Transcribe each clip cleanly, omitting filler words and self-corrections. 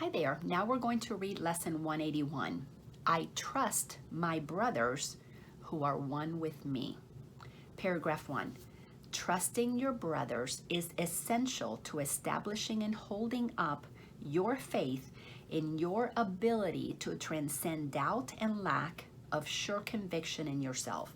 Hi there. Now we're going to read lesson 181. I trust my brothers who are one with me. Paragraph 1. Trusting your brothers is essential to establishing and holding up your faith in your ability to transcend doubt and lack of sure conviction in yourself.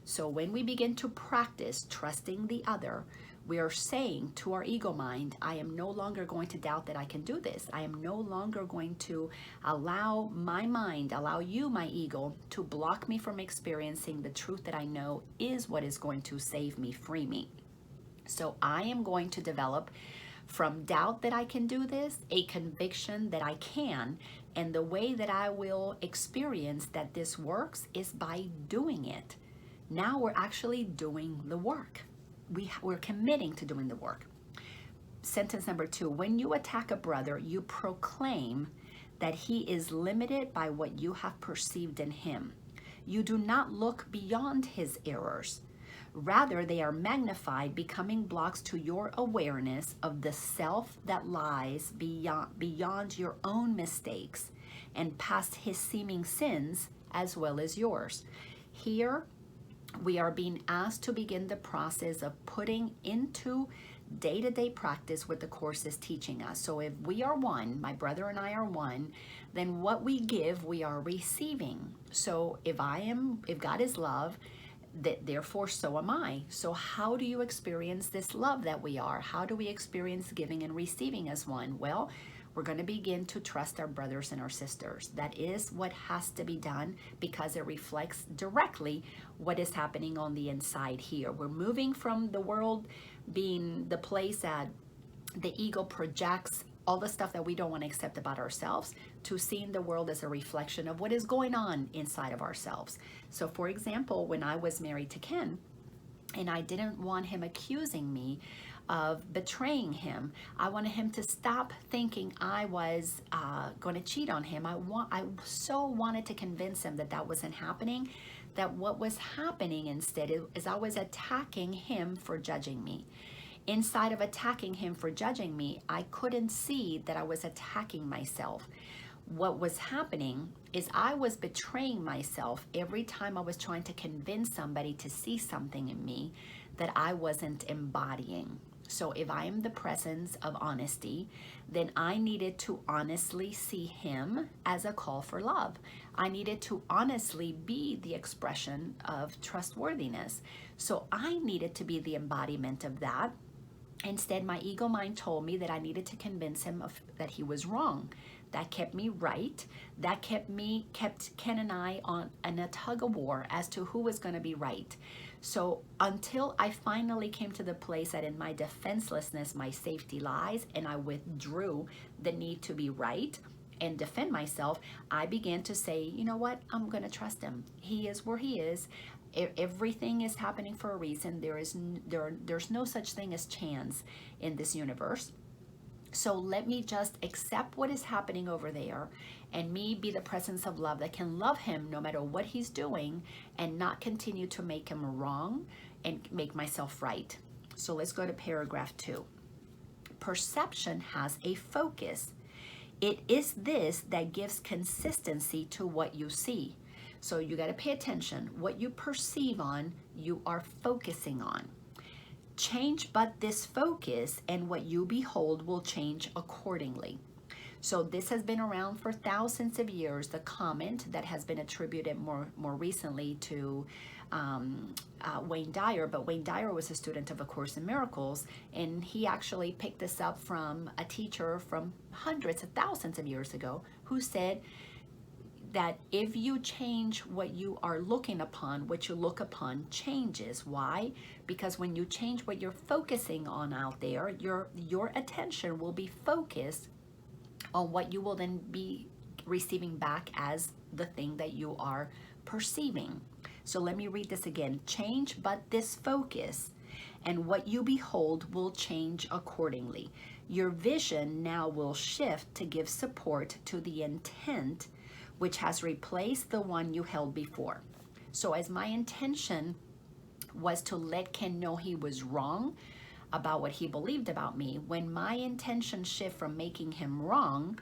So when we begin to practice trusting the other, we are saying to our ego mind, I am no longer going to doubt that I can do this. I am no longer going to allow my mind, allow you, my ego, to block me from experiencing the truth that I know is what is going to save me, free me. So I am going to develop from doubt that I can do this, a conviction that I can, and the way that I will experience that this works is by doing it. Now we're actually doing the work. We're committing to doing the work. Sentence number 2, when you attack a brother, you proclaim that he is limited by what you have perceived in him. You do not look beyond his errors. Rather, they are magnified, becoming blocks to your awareness of the self that lies beyond your own mistakes and past his seeming sins as well as yours. Here, we are being asked to begin the process of putting into day-to-day practice what the Course is teaching us. So if we are one, my brother and I are one, then what we give, we are receiving. So if God is love, therefore so am I. So how do you experience this love that we are? How do we experience giving and receiving as one? Well, we're going to begin to trust our brothers and our sisters. That is what has to be done because it reflects directly what is happening on the inside here. We're moving from the world being the place that the ego projects all the stuff that we don't want to accept about ourselves to seeing the world as a reflection of what is going on inside of ourselves. So for example, when I was married to Ken, and I didn't want him accusing me of betraying him. I wanted him to stop thinking I was going to cheat on him. I so wanted to convince him that that wasn't happening, that what was happening instead is I was attacking him for judging me. Inside of attacking him for judging me, I couldn't see that I was attacking myself. What was happening is I was betraying myself every time I was trying to convince somebody to see something in me that I wasn't embodying. So if I am the presence of honesty, then I needed to honestly see him as a call for love. I needed to honestly be the expression of trustworthiness. So I needed to be the embodiment of that. Instead, my ego mind told me that I needed to convince him that he was wrong. That kept me right. That kept Ken and I on a tug of war as to who was going to be right. So until I finally came to the place that in my defenselessness, my safety lies, and I withdrew the need to be right and defend myself, I began to say, you know what, I'm going to trust him. He is where he is. Everything is happening for a reason. There's no such thing as chance in this universe. So let me just accept what is happening over there and me be the presence of love that can love him no matter what he's doing and not continue to make him wrong and make myself right. So let's go to paragraph 2. Perception has a focus. It is this that gives consistency to what you see. So you got to pay attention. What you perceive on, you are focusing on. Change but this focus, and what you behold will change accordingly. So this has been around for thousands of years. The comment that has been attributed more recently to Wayne Dyer, but Wayne Dyer was a student of A Course in Miracles, and he actually picked this up from a teacher from hundreds of thousands of years ago who said that if you change what you are looking upon, what you look upon changes. Why? Because when you change what you're focusing on out there, your attention will be focused on what you will then be receiving back as the thing that you are perceiving. So let me read this again. Change but this focus, and what you behold will change accordingly. Your vision now will shift to give support to the intent which has replaced the one you held before. So as my intention was to let Ken know he was wrong, about what he believed about me, when my intention shift from making him wrong,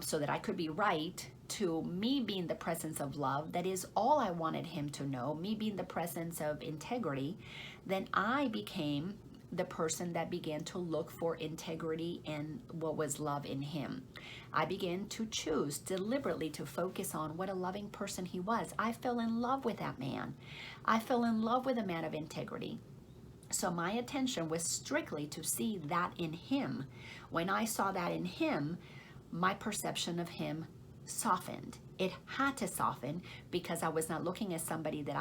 so that I could be right, to me being the presence of love, that is all I wanted him to know, me being the presence of integrity, then I became the person that began to look for integrity and what was love in him. I began to choose deliberately to focus on what a loving person he was. I fell in love with that man. I fell in love with a man of integrity. So my attention was strictly to see that in him. When I saw that in him, my perception of him softened. It had to soften because I was not looking at somebody that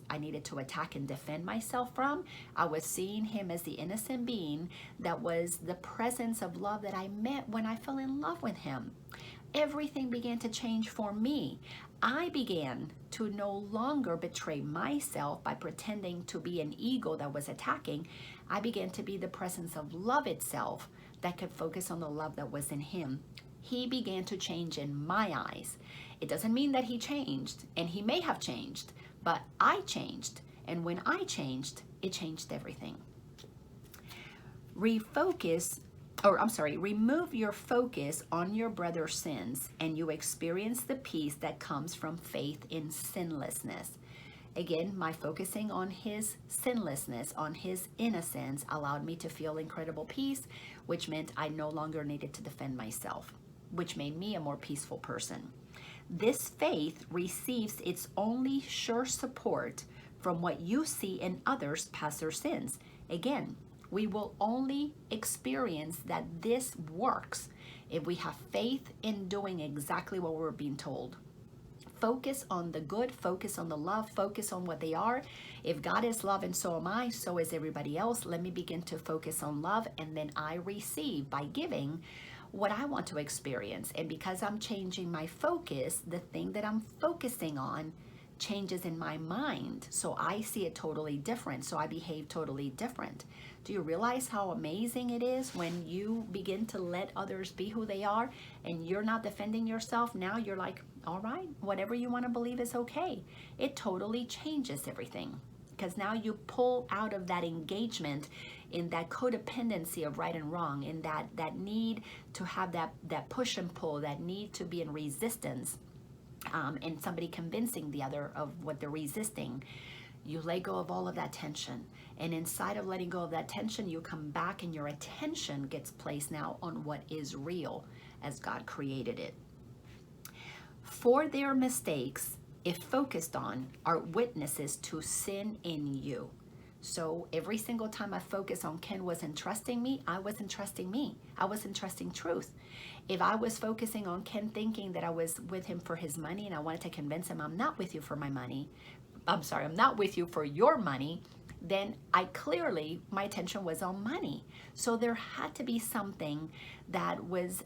I needed to attack and defend myself from. I was seeing him as the innocent being that was the presence of love that I met when I fell in love with him. Everything began to change for me. I began to no longer betray myself by pretending to be an ego that was attacking. I began to be the presence of love itself that could focus on the love that was in him. He began to change in my eyes. It doesn't mean that he changed, and he may have changed, but I changed. And when I changed, it changed everything. Remove your focus on your brother's sins, and you experience the peace that comes from faith in sinlessness. Again, my focusing on his sinlessness, on his innocence, allowed me to feel incredible peace, which meant I no longer needed to defend myself, which made me a more peaceful person. This faith receives its only sure support from what you see in others past their sins. Again, we will only experience that this works if we have faith in doing exactly what we're being told. Focus on the good, focus on the love, focus on what they are. If God is love and so am I, so is everybody else. Let me begin to focus on love, and then I receive by giving what I want to experience. And because I'm changing my focus, the thing that I'm focusing on changes in my mind. So I see it totally different. So I behave totally different. Do you realize how amazing it is when you begin to let others be who they are and you're not defending yourself? Now you're like, all right, whatever you want to believe is okay. It totally changes everything, because now you pull out of that engagement in that codependency of right and wrong, in that need to have that push and pull, that need to be in resistance, and somebody convincing the other of what they're resisting. You let go of all of that tension. And inside of letting go of that tension, you come back and your attention gets placed now on what is real as God created it. For their mistakes, if focused on, are witnesses to sin in you. So every single time I focus on Ken wasn't trusting me, I wasn't trusting me. I wasn't trusting truth. If I was focusing on Ken thinking that I was with him for his money and I wanted to convince him I'm not with you for my money, I'm not with you for your money, then my attention was on money. So there had to be something that was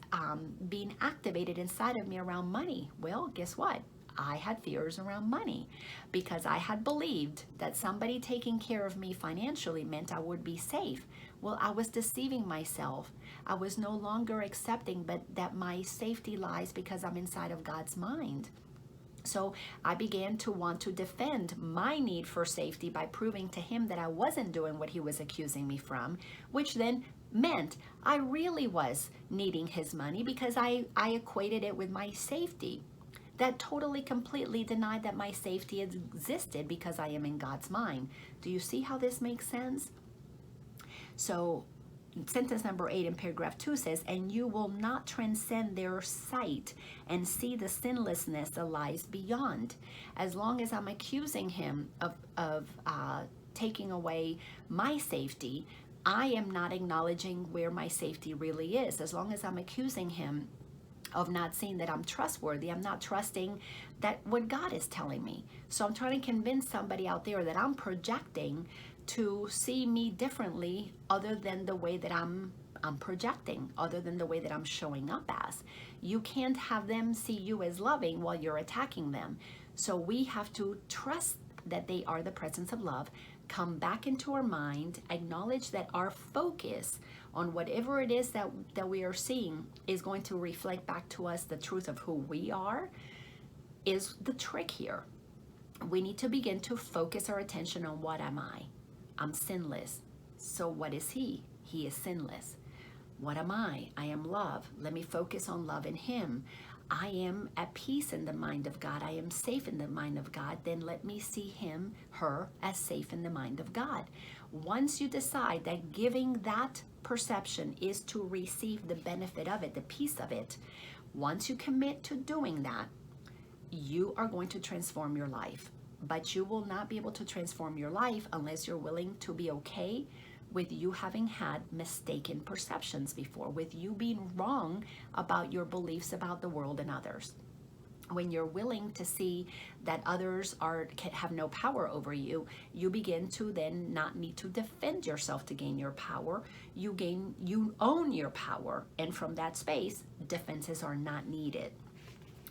being activated inside of me around money. Well, guess what? I had fears around money because I had believed that somebody taking care of me financially meant I would be safe. Well, I was deceiving myself. I was no longer accepting that my safety lies because I'm inside of God's mind. So I began to want to defend my need for safety by proving to him that I wasn't doing what he was accusing me from, which then meant I really was needing his money because I equated it with my safety. That totally, completely denied that my safety existed because I am in God's mind. Do you see how this makes sense? So sentence number 8 in paragraph 2 says, and you will not transcend their sight and see the sinlessness that lies beyond. As long as I'm accusing him of taking away my safety, I am not acknowledging where my safety really is. As long as I'm accusing him of not seeing that I'm trustworthy, I'm not trusting that what God is telling me. So I'm trying to convince somebody out there that I'm projecting to see me differently other than the way that I'm projecting, other than the way that I'm showing up as. You can't have them see you as loving while you're attacking them. So we have to trust that they are the presence of love, come back into our mind, acknowledge that our focus on whatever it is that we are seeing is going to reflect back to us the truth of who we are, is the trick here. We need to begin to focus our attention on what am I? I'm sinless. So what is he? He is sinless. What am I? I am love. Let me focus on love in him. I am at peace in the mind of God. I am safe in the mind of God. Then let me see him, her, as safe in the mind of God. Once you decide that giving that perception is to receive the benefit of it, the peace of it, once you commit to doing that, you are going to transform your life. But you will not be able to transform your life unless you're willing to be okay with you having had mistaken perceptions before, with you being wrong about your beliefs about the world and others. When you're willing to see that others have no power over you, you begin to then not need to defend yourself to gain your power. You own your power, and from that space, defenses are not needed.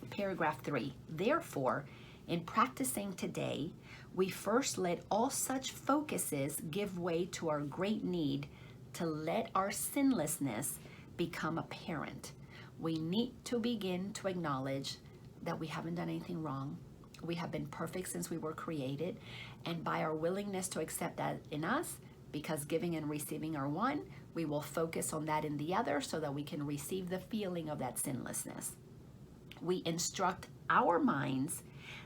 Paragraph 3, therefore, in practicing today, we first let all such focuses give way to our great need to let our sinlessness become apparent. We need to begin to acknowledge that we haven't done anything wrong. We have been perfect since we were created. And by our willingness to accept that in us, because giving and receiving are one, we will focus on that in the other so that we can receive the feeling of that sinlessness. We instruct our minds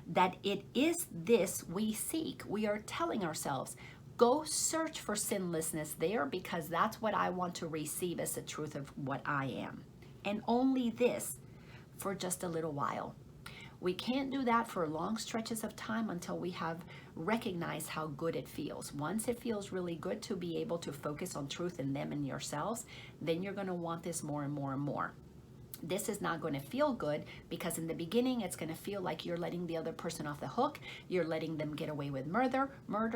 that it is this we seek. We are telling ourselves, go search for sinlessness there, because that's what I want to receive as the truth of what I am. And only this for just a little while. We can't do that for long stretches of time until we have recognized how good it feels. Once it feels really good to be able to focus on truth in them and yourselves, then you're going to want this more and more and more. This is not going to feel good because in the beginning it's going to feel like you're letting the other person off the hook. You're letting them get away with murder.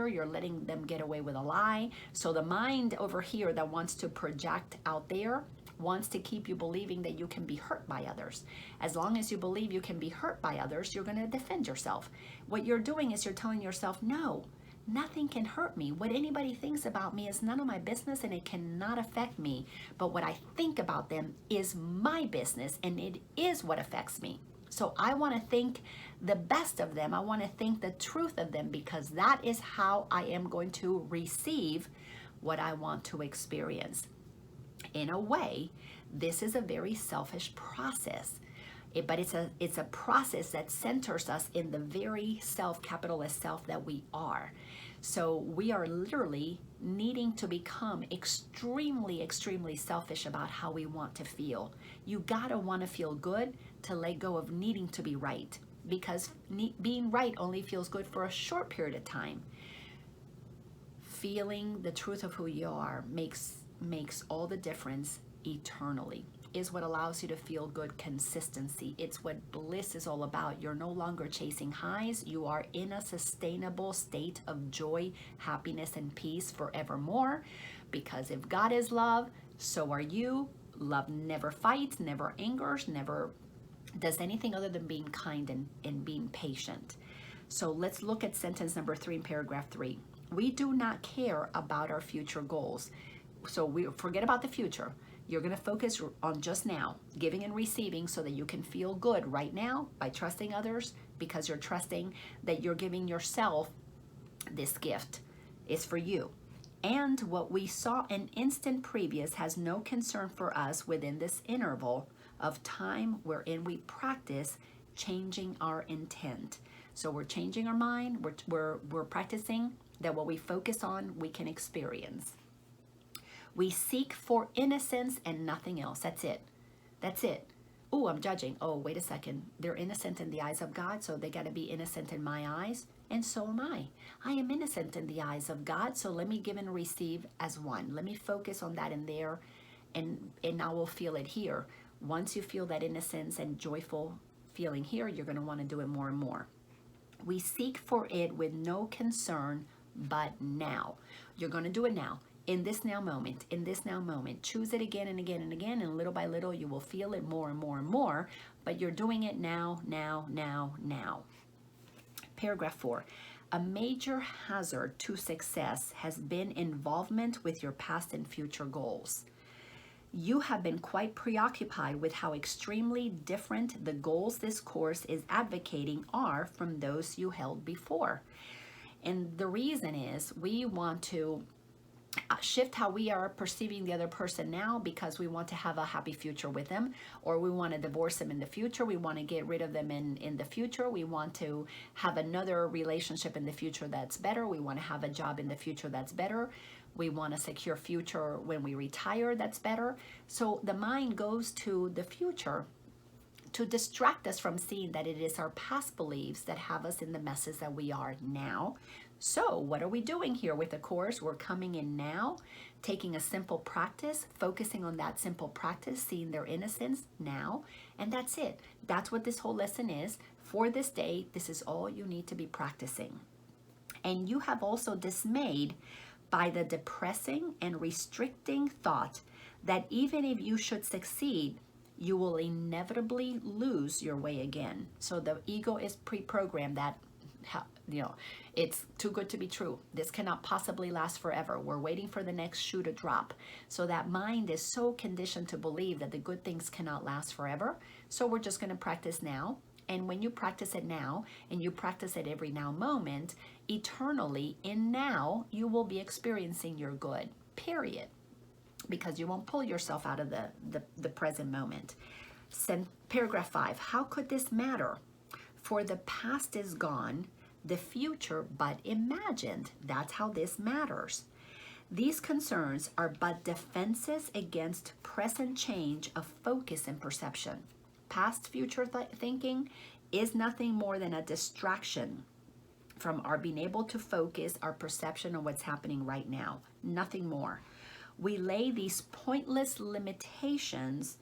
You're letting them get away with a lie. So the mind over here that wants to project out there wants to keep you believing that you can be hurt by others. As long as you believe you can be hurt by others, you're going to defend yourself. What you're doing is you're telling yourself, no, nothing can hurt me. What anybody thinks about me is none of my business and it cannot affect me. But what I think about them is my business and it is what affects me. So I want to think the best of them. I want to think the truth of them because that is how I am going to receive what I want to experience. In a way, this is a very selfish process. But it's a process that centers us in the very self, capital S self that we are. So we are literally needing to become extremely, extremely selfish about how we want to feel. You gotta want to feel good to let go of needing to be right, because being right only feels good for a short period of time. Feeling the truth of who you are makes all the difference eternally. Is what allows you to feel good consistency. It's what bliss is all about. You're no longer chasing highs. You are in a sustainable state of joy, happiness, and peace forevermore. Because if God is love, so are you. Love never fights, never angers, never does anything other than being kind and being patient. So let's look at sentence number 3 in paragraph 3. We do not care about our future goals. So we forget about the future. You're going to focus on just now, giving and receiving so that you can feel good right now by trusting others, because you're trusting that you're giving yourself this gift. It's for you. And what we saw an instant previous has no concern for us within this interval of time wherein we practice changing our intent. So we're changing our mind. We're practicing that what we focus on, we can experience. We seek for innocence and nothing else. That's it. That's it. Oh, I'm judging. Oh, wait a second. They're innocent in the eyes of God, so they got to be innocent in my eyes. And so am I. I am innocent in the eyes of God, so let me give and receive as one. Let me focus on that in there, and I will feel it here. Once you feel that innocence and joyful feeling here, you're going to want to do it more and more. We seek for it with no concern but now. You're going to do it now. In this now moment, choose it again and again and again, and little by little you will feel it more and more and more, but you're doing it now. Paragraph 4, a major hazard to success has been involvement with your past and future goals. You have been quite preoccupied with how extremely different the goals this course is advocating are from those you held before. And the reason is we want to shift how we are perceiving the other person now because we want to have a happy future with them, or we want to divorce them in the future, we want to get rid of them in the future, we want to have another relationship in the future that's better, we want to have a job in the future that's better, we want a secure future when we retire that's better. So the mind goes to the future to distract us from seeing that it is our past beliefs that have us in the messes that we are now. So what are we doing here with the course? We're coming in now, taking a simple practice, focusing on that simple practice, seeing their innocence now, and that's it. That's what this whole lesson is. For this day, this is all you need to be practicing. And you have also dismayed by the depressing and restricting thought that even if you should succeed, you will inevitably lose your way again. So the ego is pre-programmed that, it's too good to be true. This cannot possibly last forever. We're waiting for the next shoe to drop. So that mind is so conditioned to believe that the good things cannot last forever. So we're just going to practice now. And when you practice it now, and you practice it every now moment, eternally in now, you will be experiencing your good, period. Because you won't pull yourself out of the present moment. Paragraph 5, how could this matter? For the past is gone, the future but imagined. That's how this matters. These concerns are but defenses against present change of focus and perception. Past future thinking is nothing more than a distraction from our being able to focus our perception on what's happening right now. Nothing more. We lay these pointless limitations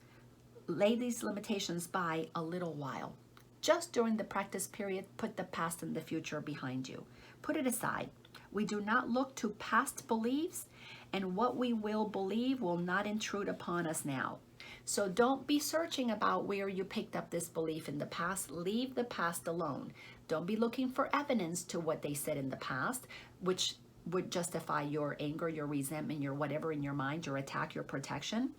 by a little while. Just during the practice period, put the past and the future behind you. Put it aside. We do not look to past beliefs, and what we will believe will not intrude upon us now. So don't be searching about where you picked up this belief in the past. Leave the past alone. Don't be looking for evidence to what they said in the past, which would justify your anger, your resentment, your whatever in your mind, your attack, your protection.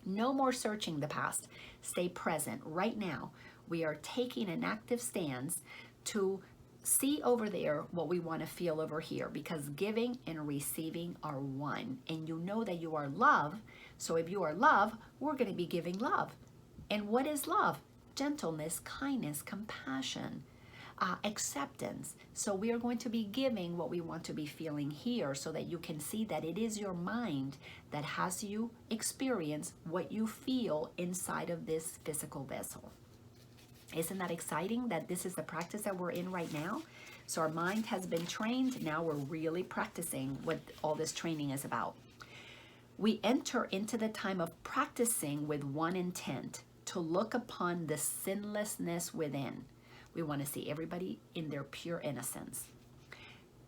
No more searching the past. Stay present right now. We are taking an active stance to see over there what we want to feel over here, because giving and receiving are one. And you know that you are love. So if you are love, we're going to be giving love. And what is love? Gentleness, kindness, compassion, acceptance. So we are going to be giving what we want to be feeling here, so that you can see that it is your mind that has you experience what you feel inside of this physical vessel. Isn't that exciting that this is the practice that we're in right now? So our mind has been trained. Now we're really practicing what all this training is about. We enter into the time of practicing with one intent: to look upon the sinlessness within. We want to see everybody in their pure innocence.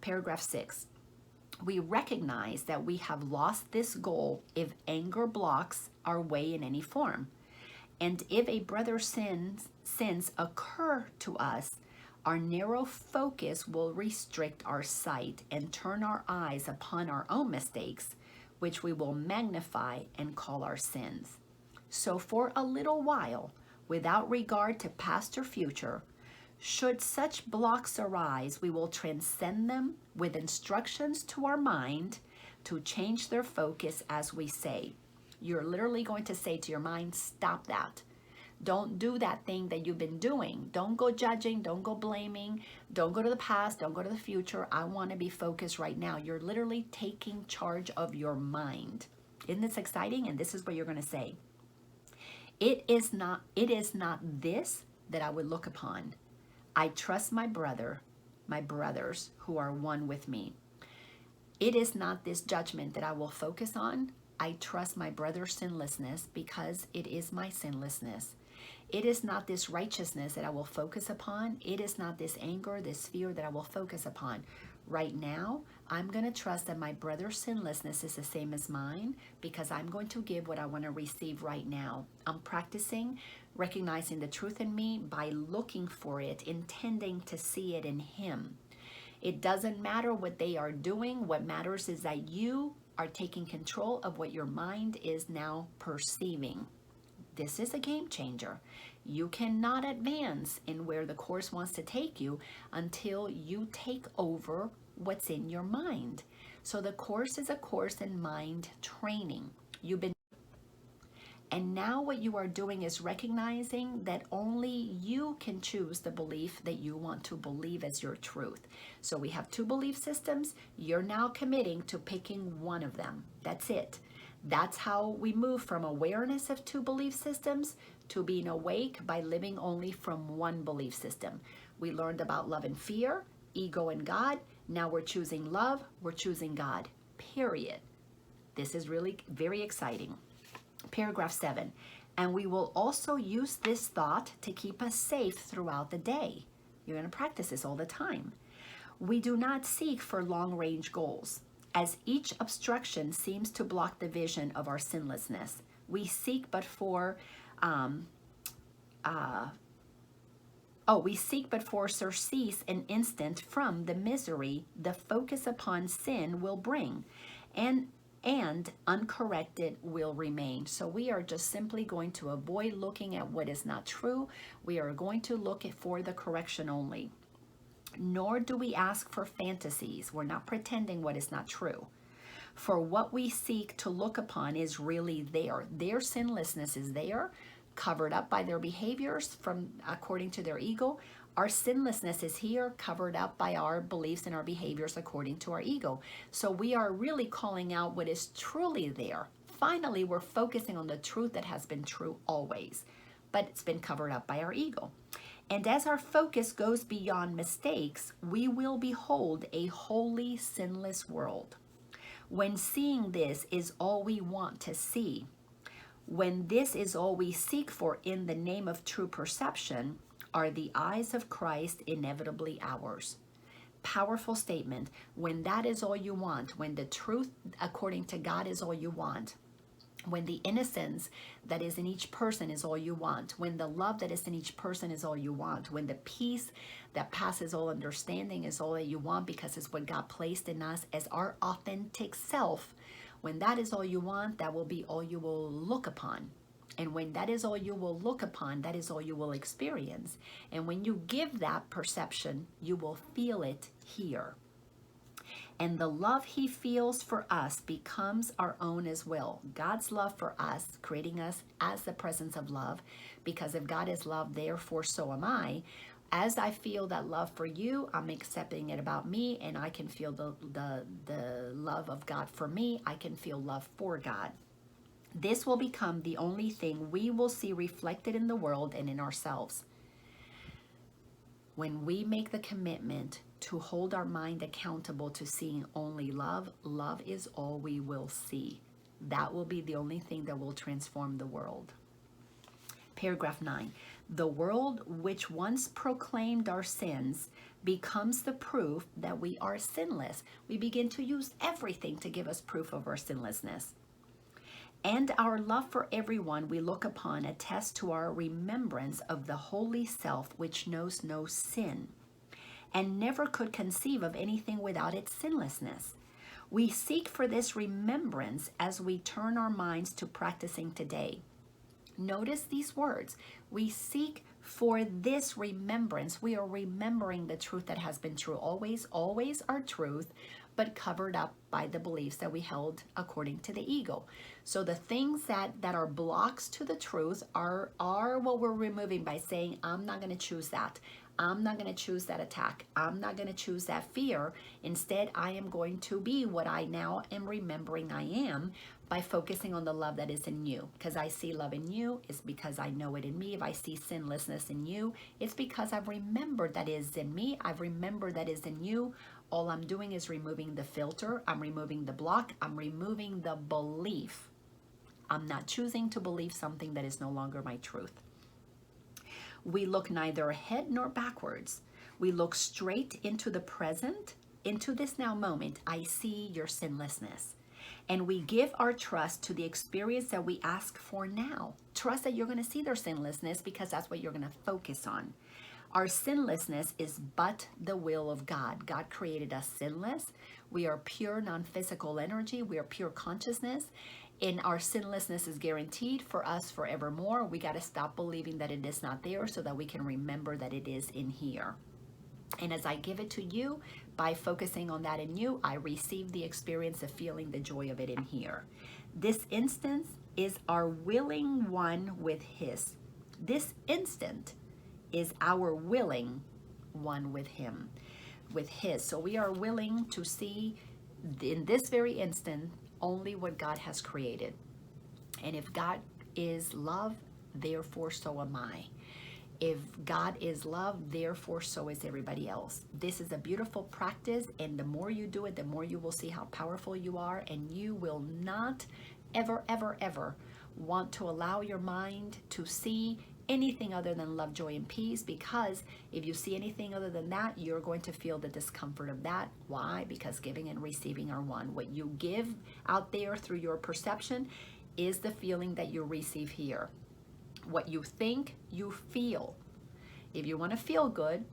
Paragraph 6. We recognize that we have lost this goal if anger blocks our way in any form. And if a brother's sins occur to us, our narrow focus will restrict our sight and turn our eyes upon our own mistakes, which we will magnify and call our sins. So for a little while, without regard to past or future, should such blocks arise, we will transcend them with instructions to our mind to change their focus as we say. You're literally going to say to your mind, stop that. Don't do that thing that you've been doing. Don't go judging. Don't go blaming. Don't go to the past. Don't go to the future. I want to be focused right now. You're literally taking charge of your mind. Isn't this exciting? And this is what you're going to say. It is not this that I would look upon. I trust my brothers who are one with me. It is not this judgment that I will focus on. I trust my brother's sinlessness because it is my sinlessness. It is not this righteousness that I will focus upon. It is not this anger, this fear that I will focus upon. Right now, I'm going to trust that my brother's sinlessness is the same as mine, because I'm going to give what I want to receive right now. I'm practicing recognizing the truth in me by looking for it, intending to see it in him. It doesn't matter what they are doing. What matters is that you are taking control of what your mind is now perceiving. This is a game changer. You cannot advance in where the Course wants to take you until you take over what's in your mind. So the course is a course in mind training. And now what you are doing is recognizing that only you can choose the belief that you want to believe as your truth. So we have two belief systems. You're now committing to picking one of them. That's it. That's how we move from awareness of two belief systems to being awake by living only from one belief system. We learned about love and fear, ego and God. Now we're choosing love, we're choosing God, period. This is really very exciting. Paragraph 7, and we will also use this thought to keep us safe throughout the day. You're going to practice this all the time. We do not seek for long-range goals, as each obstruction seems to block the vision of our sinlessness. We seek but for surcease an instant from the misery the focus upon sin will bring, and uncorrected will remain. So we are just simply going to avoid looking at what is not true. We are going to look for the correction only. Nor do we ask for fantasies. We're not pretending what is not true. For what we seek to look upon is really there. Their sinlessness is there, covered up by their behaviors according to their ego. Our sinlessness is here, covered up by our beliefs and our behaviors according to our ego. So we are really calling out what is truly there. Finally, we're focusing on the truth that has been true always, but it's been covered up by our ego. And as our focus goes beyond mistakes, we will behold a holy, sinless world. When seeing this is all we want to see, when this is all we seek for in the name of true perception, are the eyes of Christ inevitably ours. Powerful statement. When that is all you want, when the truth according to God is all you want, when the innocence that is in each person is all you want, when the love that is in each person is all you want, when the peace that passes all understanding is all that you want because it's what God placed in us as our authentic self, when that is all you want, that will be all you will look upon. And when that is all you will look upon, that is all you will experience. And when you give that perception, you will feel it here. And the love he feels for us becomes our own as well. God's love for us, creating us as the presence of love, because if God is love, therefore so am I. As I feel that love for you, I'm accepting it about me, and I can feel the love of God for me. I can feel love for God. This will become the only thing we will see reflected in the world and in ourselves. When we make the commitment to hold our mind accountable to seeing only love, love is all we will see. That will be the only thing that will transform the world. Paragraph 9. The world which once proclaimed our sins becomes the proof that we are sinless. We begin to use everything to give us proof of our sinlessness. And our love for everyone we look upon attests to our remembrance of the holy self which knows no sin and never could conceive of anything without its sinlessness. We seek for this remembrance as we turn our minds to practicing today. Notice these words. We seek for this remembrance. We are remembering the truth that has been true always, always our truth, but covered up by the beliefs that we held according to the ego. So the things that are blocks to the truth are what we're removing by saying, I'm not going to choose that. I'm not going to choose that attack. I'm not going to choose that fear. Instead, I am going to be what I now am remembering I am by focusing on the love that is in you. Because I see love in you, it's because I know it in me. If I see sinlessness in you, it's because I've remembered that is in me. I've remembered that is in you. All I'm doing is removing the filter. I'm removing the block. I'm removing the belief. I'm not choosing to believe something that is no longer my truth. We look neither ahead nor backwards. We look straight into the present, into this now moment. I see your sinlessness. And we give our trust to the experience that we ask for now. Trust that you're going to see their sinlessness because that's what you're going to focus on. Our sinlessness is but the will of God. God created us sinless. We are pure non-physical energy. We are pure consciousness. And our sinlessness is guaranteed for us forevermore. We got to stop believing that it is not there so that we can remember that it is in here. And as I give it to you, by focusing on that in you, I receive the experience of feeling the joy of it in here. This instance is our willing one with his. This instant is our willing one with him, with his. So we are willing to see in this very instant only what God has created. And if God is love, therefore so am I. If God is love, therefore so is everybody else. This is a beautiful practice, and the more you do it, the more you will see how powerful you are, and you will not ever, ever, ever want to allow your mind to see anything other than love, joy, and peace, because if you see anything other than that, you're going to feel the discomfort of that. Why? Because giving and receiving are one. What you give out there through your perception is the feeling that you receive here. What you think, you feel. If you want to feel good,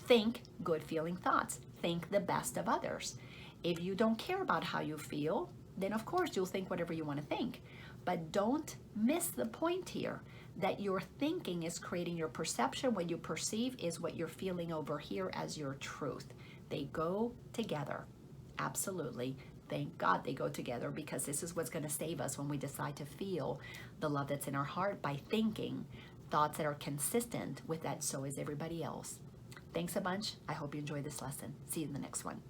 think good feeling thoughts. Think the best of others. If you don't care about how you feel, then of course you'll think whatever you want to think. But don't miss the point here that your thinking is creating your perception. What you perceive is what you're feeling over here as your truth. They go together. Absolutely. Thank God they go together, because this is what's going to save us when we decide to feel the love that's in our heart by thinking thoughts that are consistent with that so is everybody else. Thanks a bunch. I hope you enjoyed this lesson. See you in the next one.